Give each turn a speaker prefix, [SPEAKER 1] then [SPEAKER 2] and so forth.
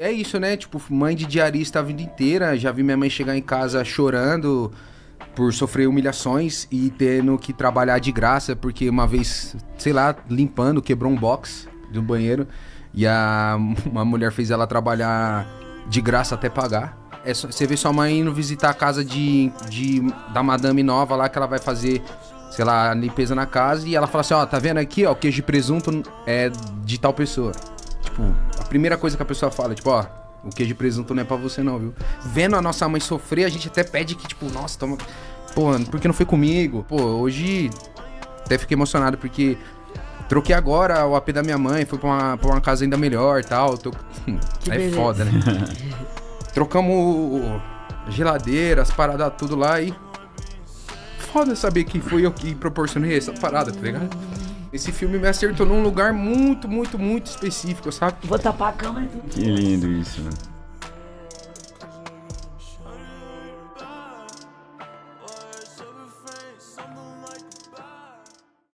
[SPEAKER 1] É isso, né? Tipo, mãe de diarista a vida inteira. Já vi minha mãe chegar em casa chorando por sofrer humilhações e tendo que trabalhar de graça, porque uma vez, sei lá, limpando, quebrou um box do banheiro e uma mulher fez ela trabalhar de graça até pagar. Você vê sua mãe indo visitar a casa da madame nova lá, que ela vai fazer, sei lá, a limpeza na casa, e ela fala assim, ó, tá vendo aqui, ó, o queijo de presunto é de tal pessoa. Tipo, a primeira coisa que a pessoa fala, tipo, ó, o queijo de presunto não é pra você não, viu? Vendo a nossa mãe sofrer, a gente até pede que, tipo, nossa, toma... Pô, por que não foi comigo? Pô, hoje até fiquei emocionado, porque troquei agora o AP da minha mãe, fui pra uma casa ainda melhor e tal.
[SPEAKER 2] Que
[SPEAKER 1] É
[SPEAKER 2] beleza.
[SPEAKER 1] foda, né? Trocamos geladeira, as paradas tudo lá e... Foda saber que fui eu que proporcionei essa parada, tá ligado? Esse filme me acertou num lugar muito, muito, muito específico, sabe?
[SPEAKER 2] Vou tapar a câmera e tudo.
[SPEAKER 3] Que lindo isso, mano.